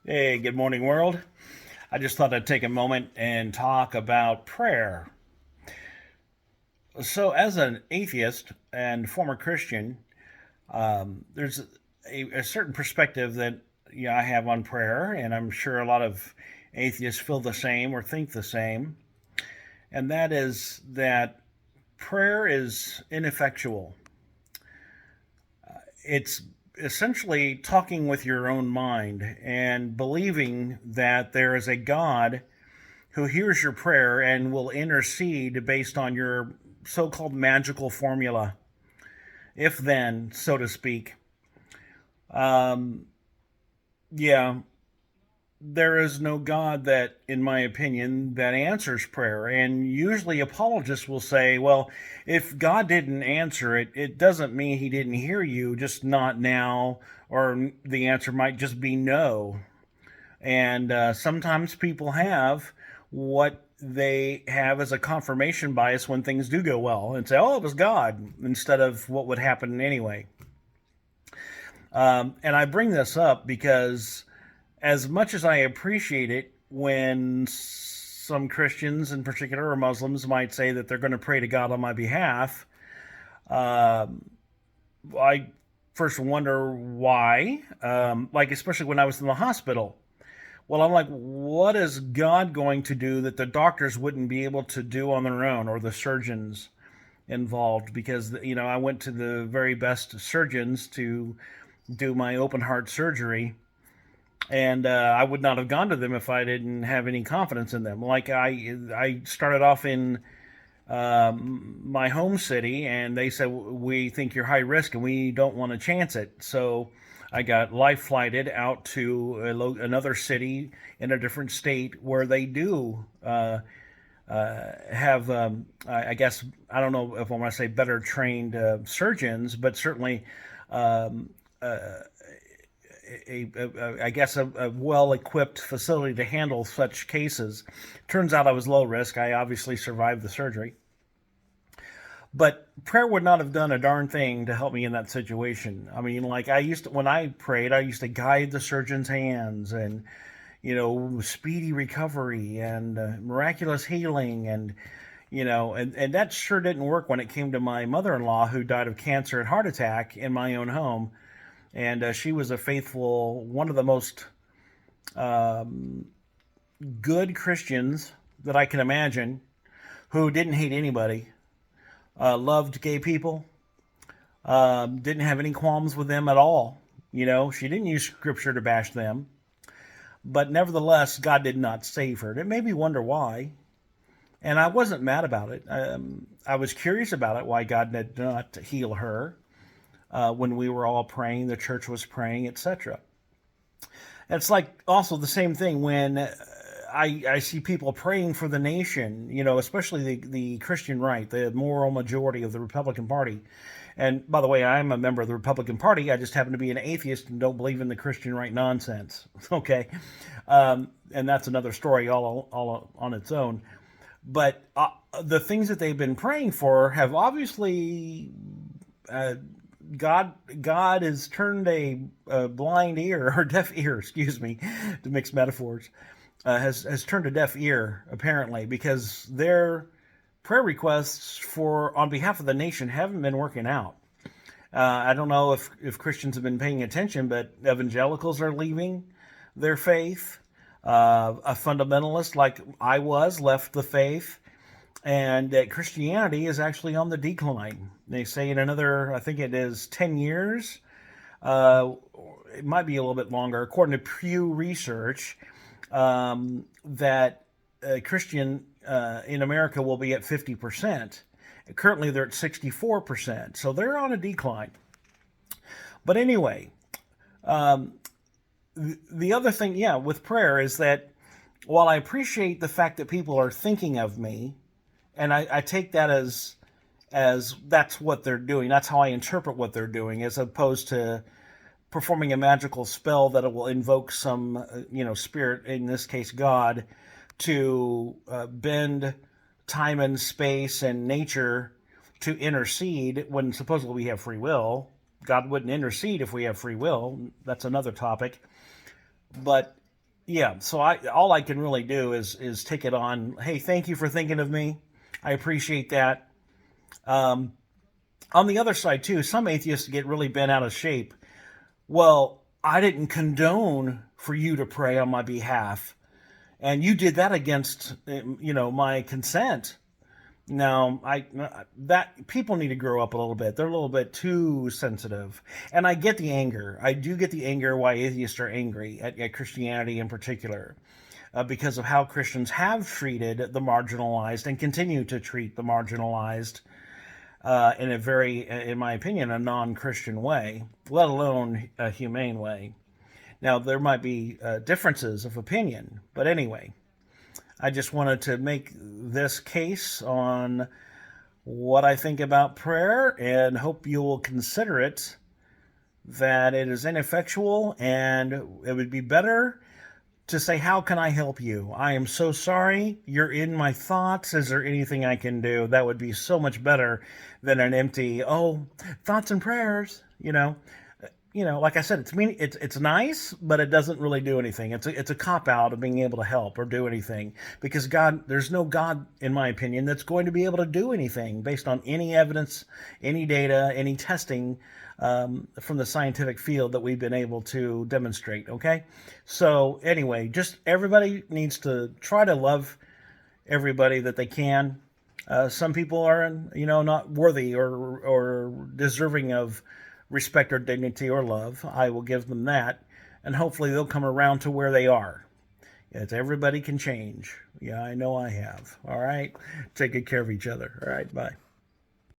Hey, good morning, world. I just thought I'd take a moment and talk about prayer. So, as an atheist and former Christian, there's a certain perspective that I have on prayer, and I'm sure a lot of atheists feel the same or think the same, and that is that prayer is ineffectual. It's essentially talking with your own mind and believing that there is a God who hears your prayer and will intercede based on your so called magical formula, if then, so to speak. Um, yeah, there is no God that, in my opinion, that answers prayer. And usually apologists will say, well, if God didn't answer it, it doesn't mean he didn't hear you, just not now, or the answer might just be no. And sometimes people have what they have as a confirmation bias when things do go well and say, oh, it was God, instead of what would happen anyway. And I bring this up because, as much as I appreciate it when some Christians in particular or Muslims might say that they're going to pray to God on my behalf, uh, I first wonder why. Like, especially when I was in the hospital. Well, I'm like, what is God going to do that the doctors wouldn't be able to do on their own, or the surgeons involved? Because, I went to the very best surgeons to do my open heart surgery, and I would not have gone to them if I didn't have any confidence in them. Like, I started off in my home city, and they said, we think you're high risk and we don't want to chance it. So I got life flighted out to another city in a different state where they do have, I guess, I don't know if I want to say better trained surgeons, but certainly um, I guess, a well equipped facility to handle such cases. Turns out I was low risk. I obviously survived the surgery. But prayer would not have done a darn thing to help me in that situation. I mean, like, when I prayed, I used to guide the surgeon's hands, and, speedy recovery and miraculous healing. And that sure didn't work when it came to my mother in law, who died of cancer and heart attack in my own home. And she was a faithful, one of the most good Christians that I can imagine, who didn't hate anybody, loved gay people, didn't have any qualms with them at all. She didn't use scripture to bash them, but nevertheless, God did not save her. It made me wonder why, and I wasn't mad about it. I was curious about it, why God did not heal her when we were all praying, the church was praying, etc. It's like also the same thing when I see people praying for the nation, especially the Christian right, the moral majority of the Republican Party. And by the way, I'm a member of the Republican Party. I just happen to be an atheist and don't believe in the Christian right nonsense. Okay. And that's another story all on its own. But the things that they've been praying for have obviously uh, God has turned a blind ear, or deaf ear, excuse me, to mix metaphors, has turned a deaf ear, apparently, because their prayer requests for on behalf of the nation haven't been working out. I don't know if Christians have been paying attention, but evangelicals are leaving their faith. A fundamentalist like I was left the faith, and that Christianity is actually on the decline. They say in another, I think it is 10 years, uh, it might be a little bit longer, according to Pew Research, that Christian in America will be at 50%. Currently, they're at 64%, so they're on a decline. But anyway, the other thing, yeah, with prayer is that while I appreciate the fact that people are thinking of me, and I take that as that's what they're doing. That's how I interpret what they're doing, as opposed to performing a magical spell that it will invoke some, spirit, in this case God, to bend time and space and nature to intercede when supposedly we have free will. God wouldn't intercede if we have free will. That's another topic. But yeah, so all I can really do is take it on. Hey, thank you for thinking of me. I appreciate that. Um, on the other side too, some atheists get really bent out of shape. Well, I didn't condone for you to pray on my behalf, and you did that against my consent. No, I that people need to grow up a little bit. They're a little bit too sensitive, and I get the anger. I do get the anger why atheists are angry at Christianity in particular, because of how Christians have treated the marginalized and continue to treat the marginalized in a very, in my opinion, a non-Christian way, let alone a humane way. Now there might be differences of opinion, but anyway, I just wanted to make this case on what I think about prayer and hope you will consider it, that it is ineffectual, and it would be better to say, how can I help you? I am so sorry. You're in my thoughts. Is there anything I can do? That would be so much better than an empty, oh, thoughts and prayers, like I said, it's nice, but it doesn't really do anything. It's a cop out of being able to help or do anything, because there's no God, in my opinion, that's going to be able to do anything based on any evidence, any data, any testing from the scientific field that we've been able to demonstrate. Okay, so anyway, just everybody needs to try to love everybody that they can. Some people are, not worthy or deserving of respect or dignity or love. I will give them that, and hopefully they'll come around to where they are. Yes, everybody can change. Yeah, I know I have. All right, take good care of each other. All right, bye.